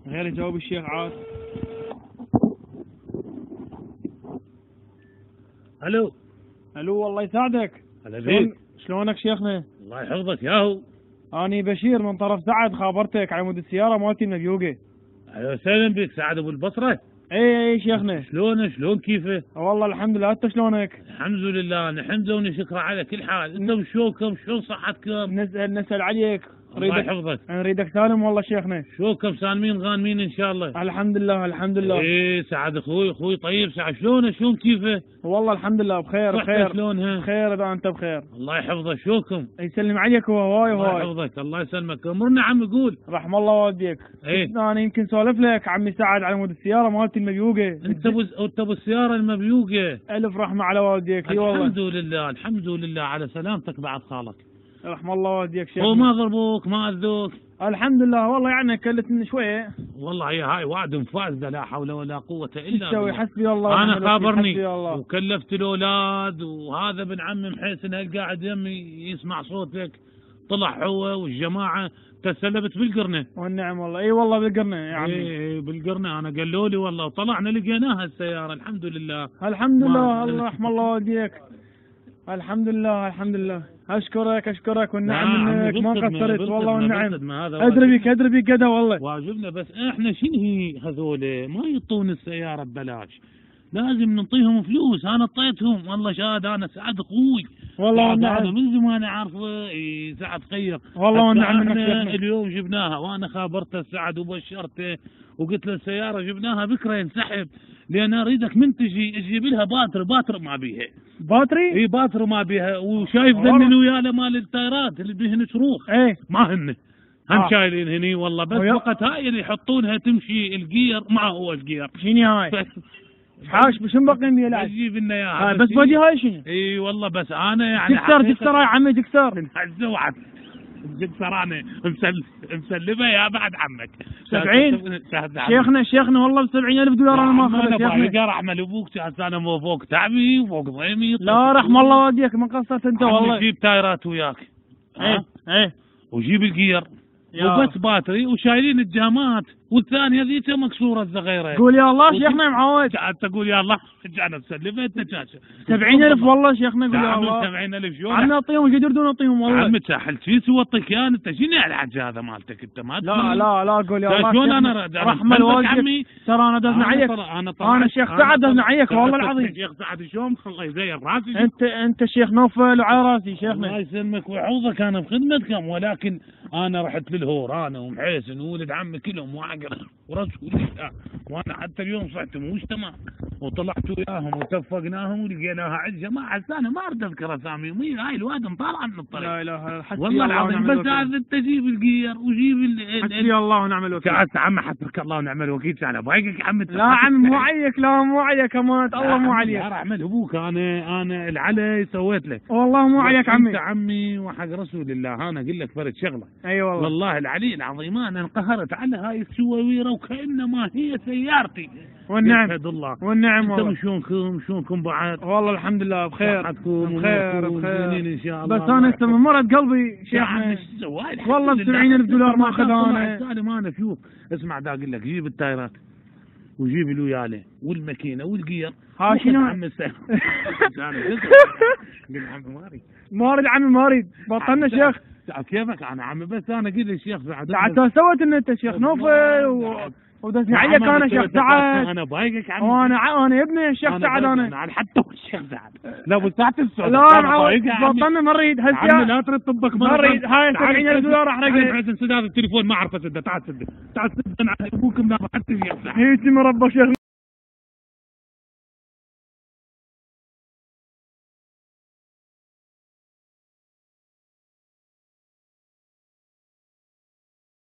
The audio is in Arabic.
غير يجاوب الشيخ عاد. الو. الو والله يساعدك. هلا بيك. شلونك شيخنا؟ الله يحفظك ياهو. اني بشير من طرف سعد، خابرتك على مود السياره مالتي المبيوقه. اهلا وسهلا بك سعد ابو البصره. اي شيخنا. شلون كيفه؟ والله الحمد لله، انت شلونك؟ الحمد لله نحمده ونشكره على كل حال. انتم شلون صحتكم؟ نسأل عليك. الله يحفظك. نريدك سالم والله شيخنا. شلونكم سالمين غانمين ان شاء الله؟ الحمد لله الحمد لله. ايه سعد اخوي طيب سعد شلون كيفه؟ والله الحمد لله بخير. شلونها؟ بخير اذا انت بخير. الله يحفظك. شلونكم؟ يسلم عليك هو هواي. الله يحفظك. الله يسلمك. امرنا عم قول. رحم الله والديك. ايه انا يمكن سولف لك عمي سعد على مود السياره مالتي المبيوقه. انت ابو السياره المبيوقه. الف رحمه على والديك. اي والله الحمد لله على سلامتك بعد خالك. رحم الله والديك شيخ. وما ضربوك ما اذوك؟ الحمد لله والله يعني كلتني شويه. والله هاي وعد مفازده لا حول ولا قوه الا بالله. حسبي الله. انا خابرني وكلفت الاولاد، وهذا ابن عمي محسن قاعد يمي يسمع صوتك، طلع هو والجماعه تسلبت بالقرنه. والنعم والله. اي والله بالقرنه يا عمي. اي بالقرنه. انا قالوا لي والله وطلعنا لقيناها السياره الحمد لله. الحمد لله. الله رحم الله والديك. الحمد لله. اشكرك والنعم انك ما قصرت والله والنعم. ادري بك قدا والله. واجبنا بس احنا شنو هي هذول ما يعطون السياره ببلاش، لازم نعطيهم فلوس. انا اعطيتهم والله شاد. انا سعد اخوي والله والنعم. انا من زمان اعرفه. سعد خير والله والنعم. اليوم جبناها وانا خابرته سعد وبشرته وقلت له السياره جبناها بكره ينسحب، لان اريدك من تجيب لها باتر ما بيها. باتري؟ اي باتر ما بيها. وشايف ذن اللي ويانا مال التايرات اللي بيهن شروخ. ايه ما هن شايلين هني والله. بس فقط هاي اللي يحطونها تمشي الجير ما هو الجير. شنو هاي؟ حاش بشن بقي لي لا تجيب لنا اياها. بس باجي هاي شنو؟ اي والله بس انا يعني تكسر يا عمي تكسر. الزوعه تكسر. انا مسلمه يا بعد عمك 70 شيخنا والله $70,000 انا ما اخذت يا اخي. اعمل ابوك انا مو فوق تعبي وفوق ضيمي. لا رحم الله والديك ما قصرت انت والله. جيب تايرات وياك. ايه وجيب الجير وبس باتري وشايلين الجامات، والثانيه ذيته مكسوره الزغيره. قول يا الله شيخنا معود. انت قول يا الله. انا مسلفه انت شاشه 70,000 والله شيخنا. قول يا الله 70,000 شلون؟ عم نعطيهم ايش يقدرون نعطيهم والله. عم تسهل شي وطيك انت شنو الحج هذا مالتك انت ما لا قول يا الله. شلون انا رحم الوالدك. ترى انا دزنا عليك. انا الشيخ سعد دزنا عليك والله العظيم. الشيخ سعد شلون الله يزين راسي. انت الشيخ نوفل وعلى راسي شيخنا. الله يسلمك ويحفظك. انا بخدمتكم، ولكن انا رحت للهور انا ومحيسن وولد عمي كلهم وعقر ورسول الله، وانا حتى اليوم صحت مش تمام، وطلعت وياهم وتفقناهم ولقيناها عند جماعه ثانيه ما اريد اذكر اساميهم. هاي الواد مطالع من الطريق. لا اله الا الله والله العظيم. بس هذا انت جيب الجير وجيب حسبي الله ونعم الوكيل. تعال عم حسبك الله ونعم الوكيل. تعال بايقك يا عم. لا عم مو عليك. لا مو عليك امانه الله مو عليك. راح اعمل ابوك. انا العلي سويت لك والله مو عليك عمي. انت عمي وحق رسول الله. انا اقول لك فرد شغله. اي والله العلي العظيم انا انقهرت على هاي السويويره وكانما هي سيارتي. والنعم الله والنعم والله. انتم شلونكم بعد؟ والله الحمد لله بخير. بخير ان شاء الله. بس انا مرض قلبي شيخنا والله $70,000 ما اخذ انا شوف اسمع دا اقول لك جيب التايرات وجيب الوياله والماكينه والجير. ها شنو؟ عم ما اريد عمي ما اريد. بطلنا شيخ. كيفك انا عمي بس انا قلت الشيخ سعد. لا سويت ان انت شيخ نوفل ودزني عليك انا شيخ سعد. انا بايقك عمي. وانا ابني الشيخ سعد. انا حتى الشيخ سعد لا بساعة السعود. لا بطلنا ما نريد عمي لا تريد طبك ما نريد. هاي $70,000 احرق. سد هذا التليفون ما اعرف اسده. تعال سد انا ابوك مناظر حتى الشيخ سعد. هيتي مربى شيخ.